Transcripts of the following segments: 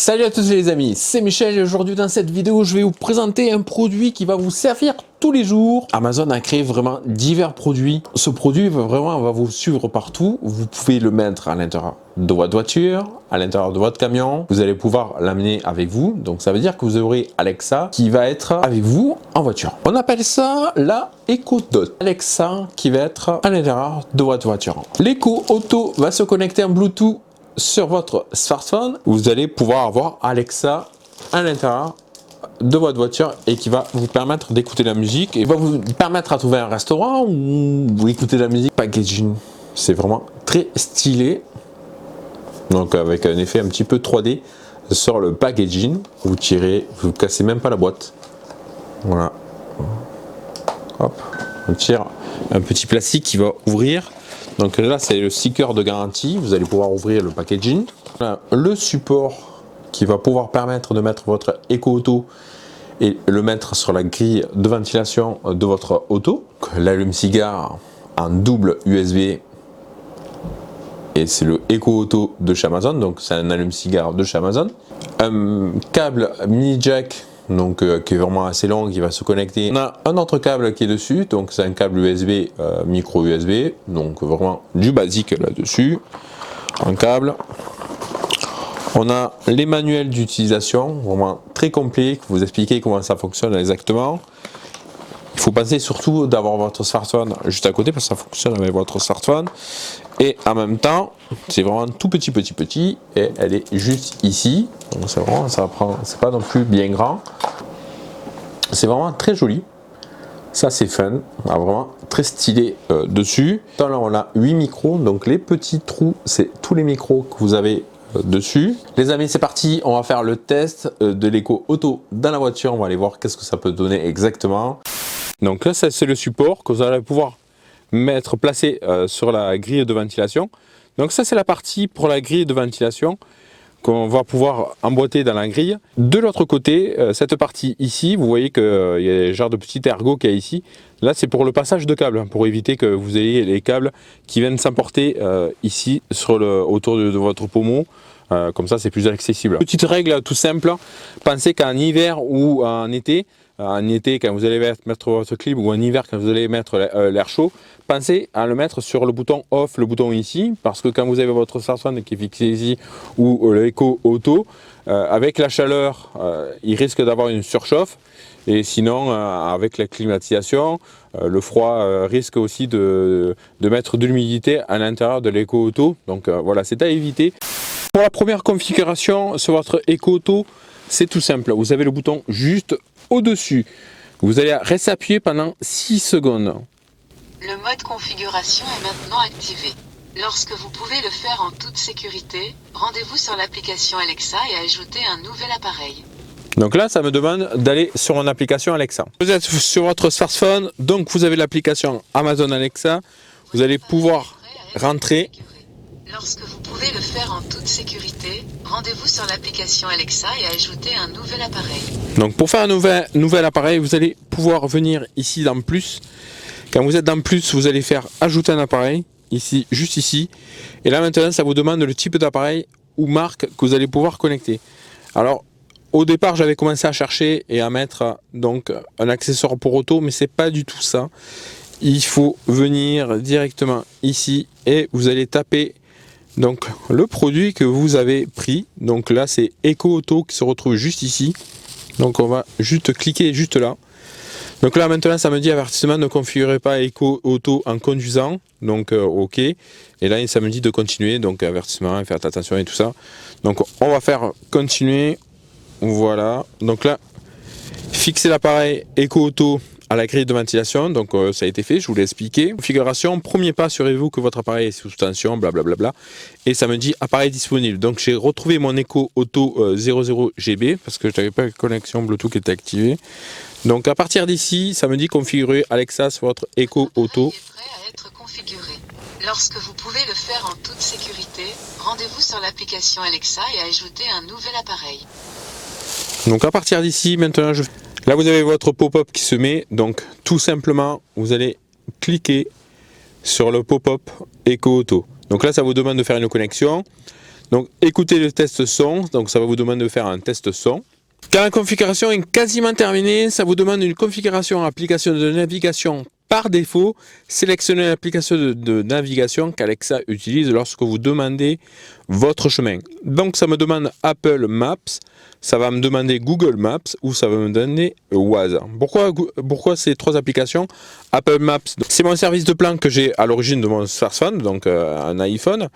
Salut à tous les amis, c'est Michel et aujourd'hui dans cette vidéo je vais vous présenter un produit qui va vous servir tous les jours. Amazon a créé vraiment divers produits. Ce produit va vous suivre partout. Vous pouvez le mettre à l'intérieur de votre voiture, à l'intérieur de votre camion. Vous allez pouvoir l'amener avec vous. Donc ça veut dire que vous aurez Alexa qui va être avec vous en voiture. On appelle ça la Echo Dot. Alexa qui va être à l'intérieur de votre voiture. L'Echo Auto va se connecter en Bluetooth sur votre smartphone. Vous allez pouvoir avoir Alexa à l'intérieur de votre voiture et qui va vous permettre d'écouter la musique et va vous permettre à trouver un restaurant ou vous écoutez la musique. Packaging, c'est vraiment très stylé. Donc avec un effet un petit peu 3D sur le packaging. Vous tirez, vous cassez même pas la boîte. Voilà. Hop, on tire un petit plastique qui va ouvrir. Donc là, c'est le sticker de garantie. Vous allez pouvoir ouvrir le packaging. Là, le support qui va pouvoir permettre de mettre votre Echo Auto et le mettre sur la grille de ventilation de votre auto. L'allume-cigare en double USB. Et c'est le Echo Auto de chez Amazon. Donc c'est un allume-cigare de chez Amazon. Un câble mini jack. Donc qui est vraiment assez long, qui va se connecter. On a un autre câble qui est dessus, donc c'est un câble USB, micro USB, donc vraiment du basique là-dessus. Un câble. On a les manuels d'utilisation, vraiment très complet, pour vous expliquer comment ça fonctionne exactement. Il faut penser surtout d'avoir votre smartphone juste à côté, parce que ça fonctionne avec votre smartphone. Et en même temps, c'est vraiment tout petit, et elle est juste ici. Donc c'est vraiment, c'est pas non plus bien grand. C'est vraiment très joli. Ça c'est fun, vraiment très stylé dessus. Là on a 8 micros, donc les petits trous, c'est tous les micros que vous avez dessus. Les amis, c'est parti, on va faire le test de l'Echo Auto dans la voiture. On va aller voir qu'est-ce que ça peut donner exactement. Donc là, ça c'est le support que vous allez pouvoir placer sur la grille de ventilation. Donc ça c'est la partie pour la grille de ventilation qu'on va pouvoir emboîter dans la grille. De l'autre côté, cette partie ici, vous voyez qu'il y a un genre de petit ergot qu'il y a ici. Là c'est pour le passage de câbles, pour éviter que vous ayez les câbles qui viennent s'emporter ici autour de votre pommeau. Comme ça c'est plus accessible. Petite règle tout simple, pensez qu'en hiver ou en été, quand vous allez mettre votre clim, ou en hiver quand vous allez mettre l'air chaud, pensez à le mettre sur le bouton off, le bouton ici, parce que quand vous avez votre smartphone qui est fixé ici, ou l'Echo Auto, avec la chaleur, il risque d'avoir une surchauffe, et sinon avec la climatisation, le froid risque aussi de mettre de l'humidité à l'intérieur de l'Echo Auto, donc voilà, c'est à éviter. Pour la première configuration sur votre Echo Auto, c'est tout simple, vous avez le bouton juste au-dessus. Vous allez rester appuyé pendant 6 secondes. Le mode configuration est maintenant activé. Lorsque vous pouvez le faire en toute sécurité, rendez-vous sur l'application Alexa et ajoutez un nouvel appareil. Donc là, ça me demande d'aller sur mon application Alexa. Vous êtes sur votre smartphone, donc vous avez l'application Amazon Alexa. Vous allez pouvoir rentrer. Lorsque vous pouvez le faire en toute sécurité, rendez-vous sur l'application Alexa et ajoutez un nouvel appareil. Donc pour faire un nouvel appareil, vous allez pouvoir venir ici dans plus. Quand vous êtes dans plus, vous allez faire ajouter un appareil, ici, juste ici. Et là maintenant, ça vous demande le type d'appareil ou marque que vous allez pouvoir connecter. Alors au départ, j'avais commencé à chercher et à mettre donc un accessoire pour auto, mais c'est pas du tout ça. Il faut venir directement ici et vous allez taper donc le produit que vous avez pris. Donc là c'est Echo Auto qui se retrouve juste ici. Donc on va juste cliquer juste là. Donc là maintenant ça me dit avertissement, ne configurez pas Echo Auto en conduisant. Donc ok. Et là ça me dit de continuer. Donc avertissement, faites attention et tout ça. Donc on va faire continuer. Voilà. Donc là fixer l'appareil Echo Auto à la grille de ventilation, donc ça a été fait, je vous l'ai expliqué. Configuration, premier pas, assurez-vous que votre appareil est sous tension, blablabla. Et ça me dit appareil disponible. Donc j'ai retrouvé mon Echo Auto 00GB parce que je n'avais pas la connexion Bluetooth qui était activée. Donc à partir d'ici, ça me dit configurer Alexa sur votre Echo Auto. Est prêt à être configuré. Lorsque vous pouvez le faire en toute sécurité, rendez-vous sur l'application Alexa et ajoutez un nouvel appareil. Donc à partir d'ici, maintenant là vous avez votre pop-up qui se met, donc tout simplement vous allez cliquer sur le pop-up Echo Auto. Donc là ça vous demande de faire une connexion. Donc écoutez le test son, donc ça va vous demander de faire un test son. Quand la configuration est quasiment terminée, ça vous demande une configuration application de navigation par défaut. Sélectionnez l'application de navigation qu'Alexa utilise lorsque vous demandez votre chemin. Donc ça me demande Apple Maps, ça va me demander Google Maps ou ça va me donner Waze. Pourquoi ces trois applications? Apple Maps, c'est mon service de plan que j'ai à l'origine de mon smartphone, donc un iPhone.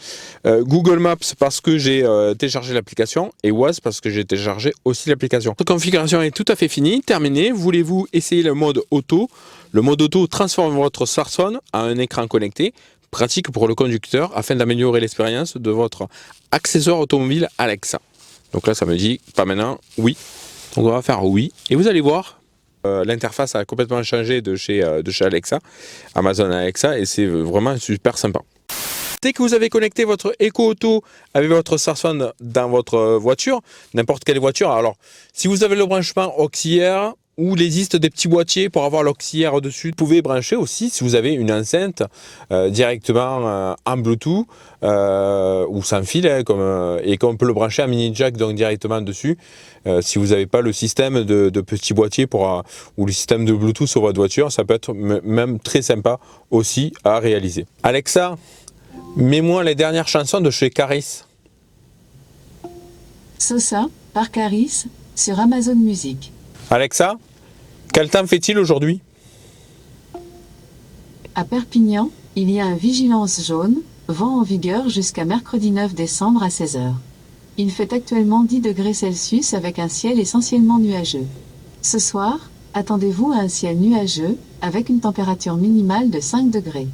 Google Maps parce que j'ai téléchargé l'application et Waze parce que j'ai téléchargé aussi l'application. Votre configuration est tout à fait finie, terminée. Voulez-vous essayer le mode auto? Le mode auto transforme votre smartphone en un écran connecté, pratique pour le conducteur afin d'améliorer l'expérience de votre accessoire automobile Alexa. Donc là, ça me dit pas maintenant, oui. Donc on va faire oui. Et vous allez voir, l'interface a complètement changé de chez Alexa, Amazon Alexa, et c'est vraiment super sympa. Dès que vous avez connecté votre Echo Auto avec votre smartphone dans votre voiture, n'importe quelle voiture, alors si vous avez le branchement auxiliaire, ou il existe des petits boîtiers pour avoir l'auxiliaire dessus. Vous pouvez brancher aussi si vous avez une enceinte directement en Bluetooth ou sans fil et qu'on peut le brancher en mini jack donc directement dessus. Si vous n'avez pas le système de petits boîtiers ou le système de Bluetooth sur votre voiture, ça peut être même très sympa aussi à réaliser. Alexa, mets-moi les dernières chansons de chez Caris. Sosa, par Caris, sur Amazon Music. Alexa, quel temps fait-il aujourd'hui? À Perpignan, il y a un vigilance jaune, vent en vigueur jusqu'à mercredi 9 décembre à 16h. Il fait actuellement 10 degrés Celsius avec un ciel essentiellement nuageux. Ce soir, attendez-vous à un ciel nuageux, avec une température minimale de 5 degrés.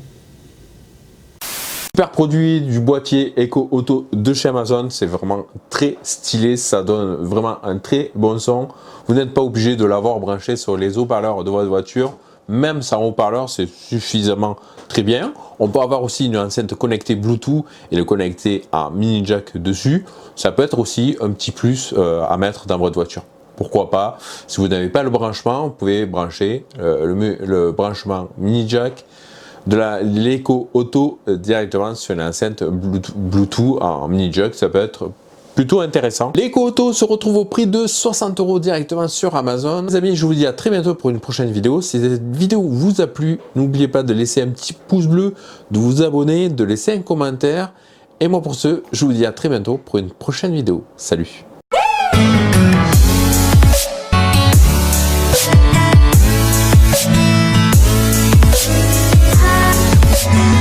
Super produit du boîtier Echo Auto de chez Amazon, c'est vraiment très stylé, ça donne vraiment un très bon son. Vous n'êtes pas obligé de l'avoir branché sur les haut-parleurs de votre voiture, même sans haut-parleur, c'est suffisamment très bien. On peut avoir aussi une enceinte connectée Bluetooth et le connecter à mini jack dessus. Ça peut être aussi un petit plus à mettre dans votre voiture. Pourquoi pas? Si vous n'avez pas le branchement, vous pouvez brancher le branchement mini jack de l'Echo Auto directement sur une enceinte Bluetooth en mini jack, ça peut être plutôt intéressant. L'Echo Auto se retrouve au prix de 60 € directement sur Amazon. Les amis, je vous dis à très bientôt pour une prochaine vidéo. Si cette vidéo vous a plu, n'oubliez pas de laisser un petit pouce bleu, de vous abonner, de laisser un commentaire. Et moi pour ce, je vous dis à très bientôt pour une prochaine vidéo. Salut! Yeah.